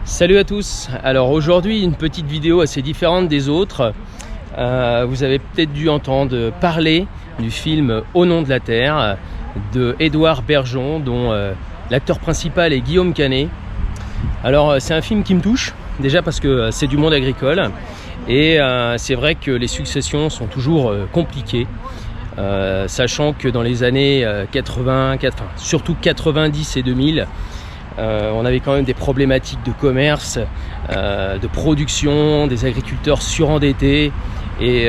Salut à tous. Alors aujourd'hui une petite vidéo assez différente des autres. Vous avez peut-être dû entendre parler du film Au nom de la terre de Édouard Bergeon, dont l'acteur principal est Guillaume Canet. Alors c'est un film qui me touche, déjà parce que c'est du monde agricole et c'est vrai que les successions sont toujours compliquées, sachant que dans les années 80, surtout 90 et 2000, on avait quand même des problématiques de commerce, de production, des agriculteurs surendettés et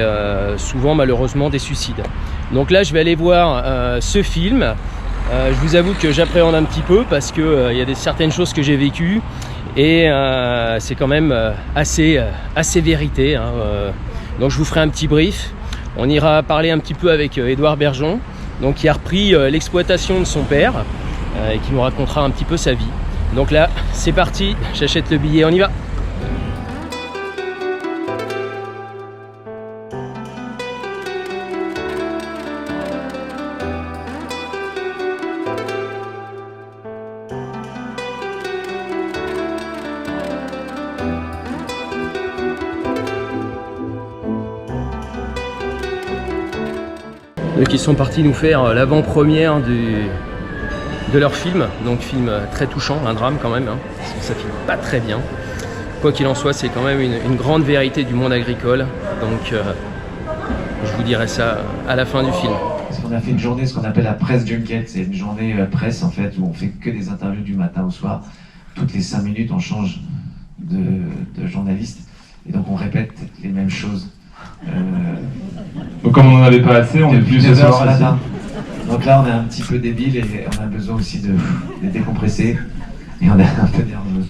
souvent malheureusement des suicides. Donc là je vais aller voir ce film. Je vous avoue que j'appréhende un petit peu parce que y a certaines choses que j'ai vécues et c'est quand même assez vérité, hein. Donc je vous ferai un petit brief. On ira parler un petit peu avec Édouard Bergeon, donc qui a repris l'exploitation de son père et qui nous racontera un petit peu sa vie. Donc là c'est parti, j'achète le billet, on y va. Donc ils sont partis nous faire l'avant-première de leur film, donc film très touchant, un drame quand même, hein, parce que ça filme pas très bien. Quoi qu'il en soit, c'est quand même une grande vérité du monde agricole, donc je vous dirai ça à la fin du film. Parce qu'on a fait une journée, ce qu'on appelle la presse junket, c'est une journée presse en fait, où on fait que des interviews du matin au soir. Toutes les 5 minutes, on change de journaliste, et donc on répète les mêmes choses. Donc comme on n'en avait pas assez, on est plus ce soir ici. Donc là on est un petit peu débile et on a besoin aussi de décompresser et on est un peu nerveux.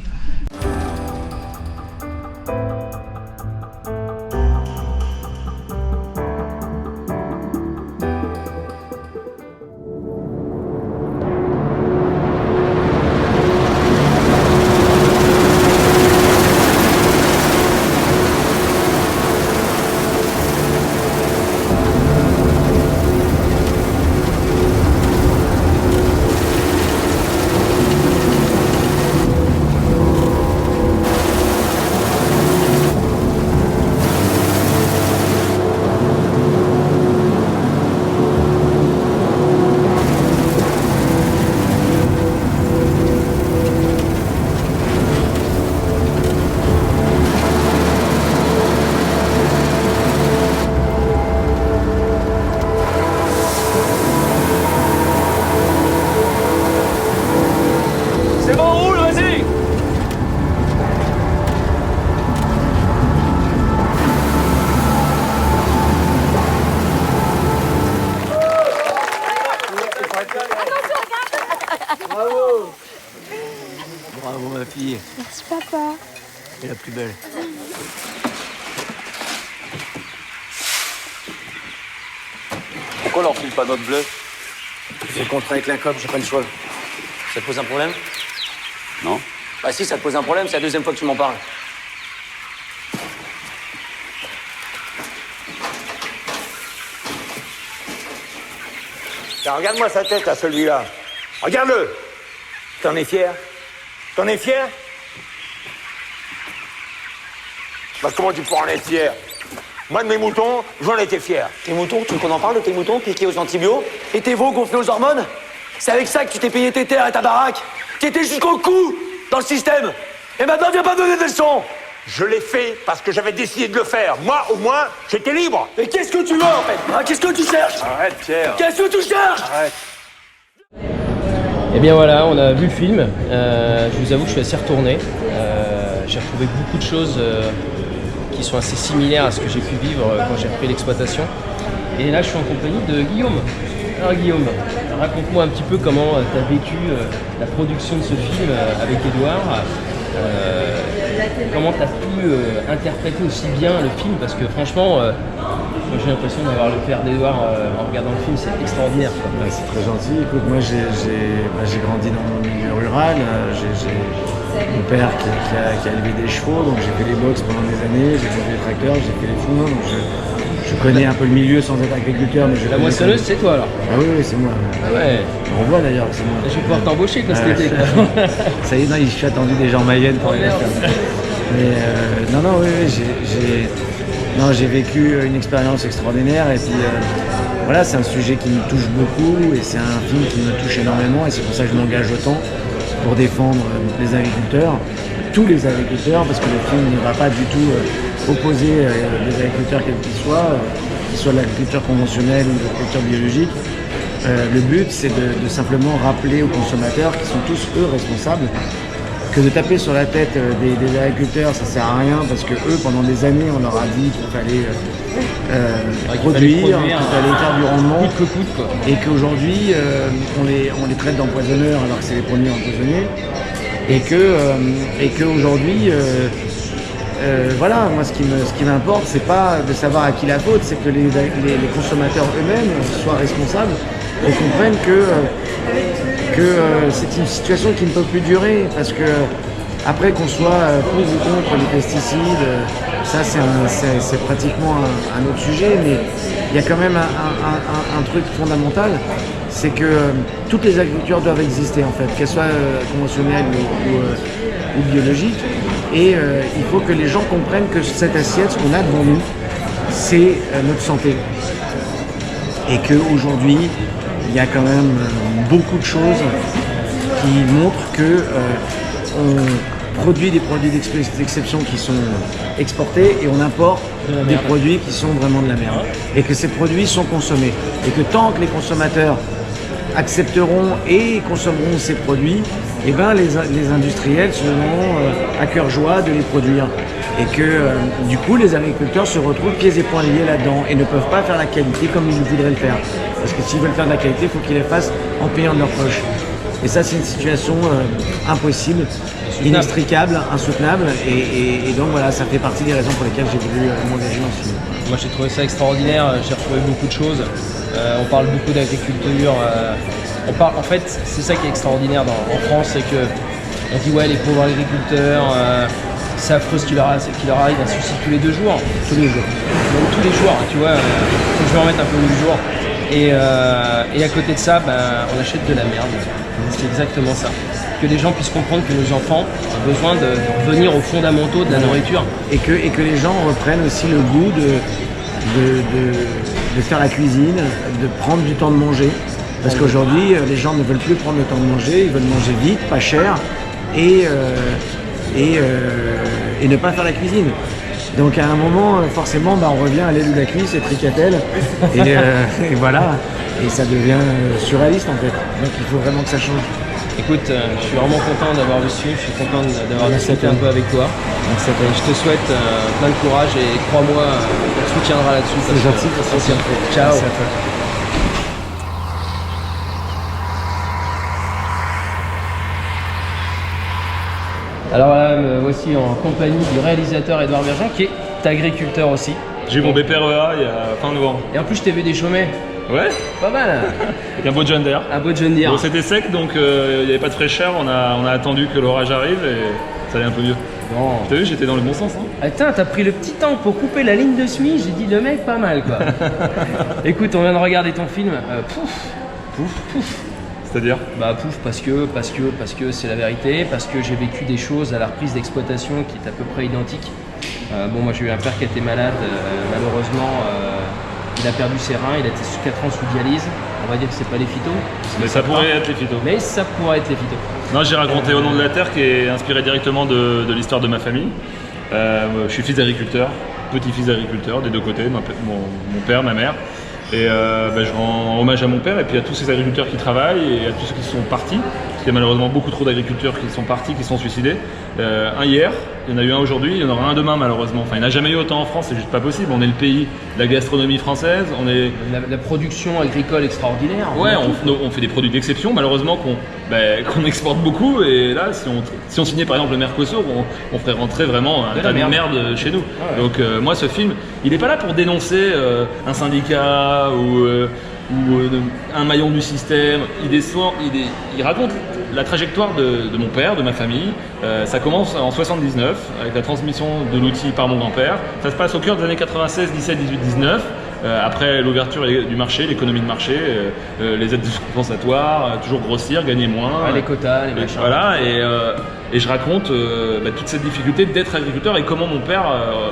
Bravo! Bravo ma fille. Merci papa. Et la plus belle. Pourquoi on leur file pas notre bleu? C'est le contrat avec la COP, j'ai pas le choix. Ça te pose un problème? Non. Bah si, ça te pose un problème, c'est la deuxième fois que tu m'en parles. Tiens, regarde-moi sa tête à celui-là. Regarde-le. T'en es fier? T'en es fier? Bah comment tu peux en être fier? Moi de mes moutons, j'en étais fier. Tes moutons, tu veux qu'on en parle de tes moutons piqués aux antibiotiques? Et tes veaux gonflés aux hormones? C'est avec ça que tu t'es payé tes terres et ta baraque? Qui était jusqu'au cou dans le système? Et maintenant, viens pas me donner des leçons! Je l'ai fait parce que j'avais décidé de le faire. Moi, au moins, j'étais libre. Mais qu'est-ce que tu veux, en fait? Hein, qu'est-ce que tu cherches? Arrête, Pierre. Qu'est-ce que tu cherches? Arrête. Et bien voilà, on a vu le film. Je vous avoue que je suis assez retourné. J'ai retrouvé beaucoup de choses qui sont assez similaires à ce que j'ai pu vivre quand j'ai repris l'exploitation. Et là, je suis en compagnie de Guillaume. Alors Guillaume, raconte-moi un petit peu comment tu as vécu la production de ce film avec Édouard. Comment tu as pu interpréter aussi bien le film, parce que franchement, moi j'ai l'impression d'avoir le père d'Édouard en regardant le film, c'est extraordinaire, quoi. Ouais, c'est très gentil. Écoute, moi j'ai grandi dans le milieu rural. J'ai mon père qui a élevé des chevaux, donc j'ai fait les box pendant des années, j'ai fait les tracteurs, j'ai fait les fours, donc je je connais un peu le milieu sans être agriculteur, mais La moissonneuse, c'est toi alors? Ah oui, c'est moi. Ah ouais. On voit d'ailleurs que c'est moi. Je vais pouvoir t'embaucher quand cet été. Quoi. Ça y est, non, je suis attendu déjà en Mayenne pour aller la faire. Mais non, oui, j'ai vécu une expérience extraordinaire et puis voilà, c'est un sujet qui me touche beaucoup et c'est un film qui me touche énormément et c'est pour ça que je m'engage autant pour défendre les agriculteurs, tous les agriculteurs, parce que le film ne va pas du tout opposer les agriculteurs quels qu'ils soient de l'agriculture conventionnelle ou de l'agriculture biologique. Le but, c'est de simplement rappeler aux consommateurs qui sont tous eux responsables que de taper sur la tête des agriculteurs, ça sert à rien parce que eux, pendant des années, on leur a dit qu'il fallait produire, qu'il fallait faire du rendement, coûte que coûte, quoi. Et qu'aujourd'hui, on les traite d'empoisonneurs alors que c'est les premiers empoisonnés, et qu'aujourd'hui, voilà, moi ce qui m'importe, c'est pas de savoir à qui la faute, c'est que les consommateurs eux-mêmes soient responsables et comprennent que c'est une situation qui ne peut plus durer, parce que après qu'on soit pour ou contre les pesticides, ça c'est pratiquement un autre sujet, mais il y a quand même un truc fondamental, c'est que toutes les agricultures doivent exister en fait, qu'elles soient conventionnelles ou biologiques, et il faut que les gens comprennent que cette assiette, ce qu'on a devant nous, c'est notre santé, et qu'aujourd'hui il y a quand même beaucoup de choses qui montrent que on produit des produits d'exception qui sont exportés et on importe des produits qui sont vraiment de la merde. Et que ces produits sont consommés. Et que tant que les consommateurs accepteront et consommeront ces produits, eh ben les industriels seront à cœur joie de les produire. Et que du coup les agriculteurs se retrouvent pieds et poings liés là-dedans et ne peuvent pas faire la qualité comme ils voudraient le faire. Parce que s'ils veulent faire de la qualité, il faut qu'ils les fassent en payant de leur poche. Et ça, c'est une situation impossible, inextricable, insoutenable. Et donc voilà, ça fait partie des raisons pour lesquelles j'ai voulu m'engager dans ce film. Moi, j'ai trouvé ça extraordinaire. J'ai retrouvé beaucoup de choses. On parle beaucoup d'agriculture. En fait, c'est ça qui est extraordinaire en France, c'est que on dit ouais, les pauvres agriculteurs, c'est affreux ce qui leur arrive, un suicide tous les 2 jours. Tous les jours. Donc tous les jours, tu vois. Faut que je me remette un peu le jour. Et à côté de ça, on achète de la merde. C'est exactement ça. Que les gens puissent comprendre que nos enfants ont besoin de revenir aux fondamentaux de la nourriture. Et que les gens reprennent aussi le goût de faire la cuisine, de prendre du temps de manger. Parce qu'aujourd'hui, les gens ne veulent plus prendre le temps de manger, ils veulent manger vite, pas cher, et ne pas faire la cuisine. Donc à un moment, forcément, on revient à l'aile ou la cuisse et tricatelle, et voilà, et ça devient surréaliste en fait. Donc il faut vraiment que ça change. Écoute, je suis vraiment content d'avoir vu ce film, je suis content d'avoir discuté un peu avec toi. Je te souhaite plein de courage et crois-moi, on te soutiendra là-dessus. C'est gentil, merci. Ciao. Merci à toi. Alors voilà, me voici en compagnie du réalisateur Édouard Bergeon, qui est agriculteur aussi. J'ai eu mon BPREA il y a fin novembre. Et en plus, je t'ai vu des chômés. Ouais. Pas mal. Avec un beau John Deere. Un beau John Deere. Bon, c'était sec, donc il n'y avait pas de fraîcheur. On a attendu que l'orage arrive et ça allait un peu mieux. Bon. T'as vu, j'étais dans le bon sens. Hein. Attends, t'as pris le petit temps pour couper la ligne de semis. J'ai dit le mec pas mal quoi. Écoute, on vient de regarder ton film. Pouf. C'est-à-dire Pouf, parce que c'est la vérité, parce que j'ai vécu des choses à la reprise d'exploitation qui est à peu près identique. Moi j'ai eu un père qui était malade, malheureusement il a perdu ses reins, il a été 4 ans sous dialyse. On va dire que c'est pas les phytos. Mais ça pourrait être les phytos. Mais ça pourrait être les phytos. Non, j'ai raconté Au nom de la terre qui est inspiré directement de l'histoire de ma famille. Je suis fils d'agriculteur, petit-fils d'agriculteur des deux côtés, mon père, ma mère. Et je rends hommage à mon père et puis à tous ces agriculteurs qui travaillent et à tous ceux qui sont partis. Parce qu'il y a malheureusement beaucoup trop d'agriculteurs qui sont partis, qui sont suicidés. Un hier, il y en a eu un aujourd'hui, il y en aura un demain malheureusement. Enfin, il n'y en a jamais eu autant en France, c'est juste pas possible. On est le pays de la gastronomie française, on est... La production agricole extraordinaire. Ouais, on fait des produits d'exception malheureusement qu'on exporte beaucoup. Et là, si on signait par exemple le Mercosur, on ferait rentrer vraiment un tas de merde chez nous. Ouais. Donc moi, ce film, il n'est pas là pour dénoncer un syndicat ou un maillon du système. Il raconte la trajectoire de mon père, de ma famille. Ça commence en 79 avec la transmission de l'outil par mon grand-père. Ça se passe au cœur des années 96, 17, 18, 19. Après l'ouverture du marché, l'économie de marché, les aides compensatoires, toujours grossir, gagner moins. Ouais, les quotas, les machins. Voilà, et je raconte toute cette difficulté d'être agriculteur et comment mon père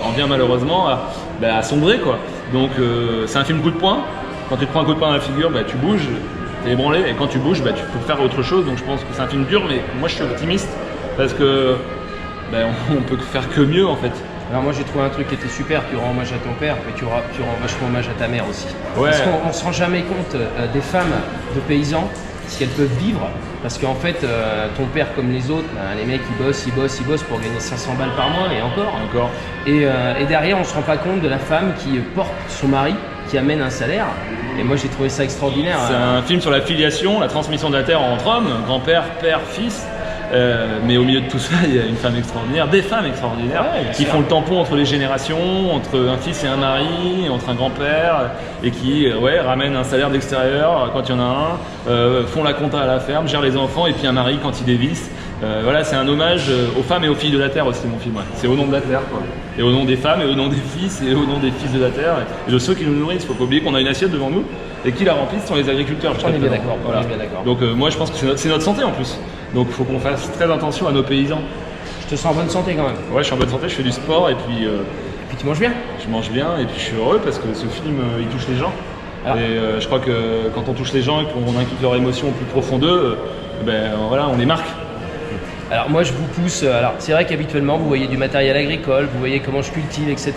en vient malheureusement à sombrer, quoi. Donc c'est un film coup de poing. Quand tu te prends un coup de poing dans la figure, tu bouges, t'es ébranlé, et quand tu bouges, tu peux faire autre chose. Donc je pense que c'est un film dur, mais moi je suis optimiste parce que on peut faire que mieux en fait. Alors moi j'ai trouvé un truc qui était super, tu rends hommage à ton père, mais tu rends vachement hommage à ta mère aussi. Ouais. Parce qu'on ne se rend jamais compte des femmes de paysans, ce qu'elles peuvent vivre, parce qu'en fait ton père comme les autres, les mecs ils bossent pour gagner 500 balles par mois et encore. Et derrière on se rend pas compte de la femme qui porte son mari, qui amène un salaire, et moi j'ai trouvé ça extraordinaire. C'est un film sur la filiation, la transmission de la terre entre hommes, grand-père, père, fils. Mais au milieu de tout ça, il y a une femme extraordinaire, des femmes extraordinaires qui font le tampon entre les générations, entre un fils et un mari, entre un grand-père, et qui ramènent un salaire d'extérieur quand il y en a un, font la compta à la ferme, gèrent les enfants, et puis un mari quand il dévisse. Voilà, c'est un hommage aux femmes et aux filles de la terre aussi, mon film. Ouais. C'est au nom de la terre, quoi. Et au nom des femmes, et au nom des fils, et au nom des fils de la terre, et de ceux qui nous nourrissent. Faut pas oublier qu'on a une assiette devant nous, et qui la remplissent sont les agriculteurs. On est bien d'accord. Voilà. Donc moi je pense que c'est notre santé en plus. Donc il faut qu'on fasse très attention à nos paysans. Je te sens en bonne santé quand même. Ouais, je suis en bonne santé, je fais du sport, et puis tu manges bien. Je mange bien, et puis je suis heureux parce que ce film il touche les gens. Alors, et je crois que quand on touche les gens et qu'on inculque leurs émotions au plus profond d'eux, voilà, on les marque. Alors moi je vous pousse, alors c'est vrai qu'habituellement vous voyez du matériel agricole, vous voyez comment je cultive, etc.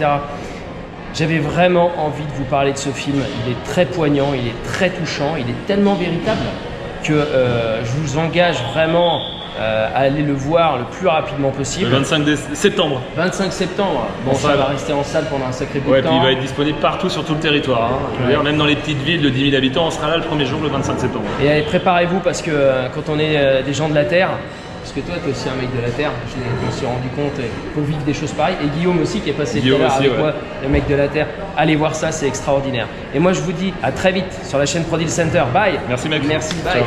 J'avais vraiment envie de vous parler de ce film, il est très poignant, il est très touchant, il est tellement véritable que je vous engage vraiment à aller le voir le plus rapidement possible. Le 25 septembre. 25 septembre, bon ça va rester en salle pendant un sacré bout de temps. Ouais, puis il va être disponible partout sur tout le territoire. Hein. Je veux dire, même dans les petites villes de 10 000 habitants, on sera là le premier jour, le 25 septembre. Et allez, préparez-vous parce que quand on est des gens de la Terre, parce que toi, tu es aussi un mec de la Terre, je me suis rendu compte, il faut vivre des choses pareilles. Et Guillaume aussi, qui est passé tout à l'heure avec moi, le mec de la Terre. Allez voir ça, c'est extraordinaire. Et moi, je vous dis à très vite sur la chaîne Prodil Center. Bye. Merci mec. Merci, bye. Ciao.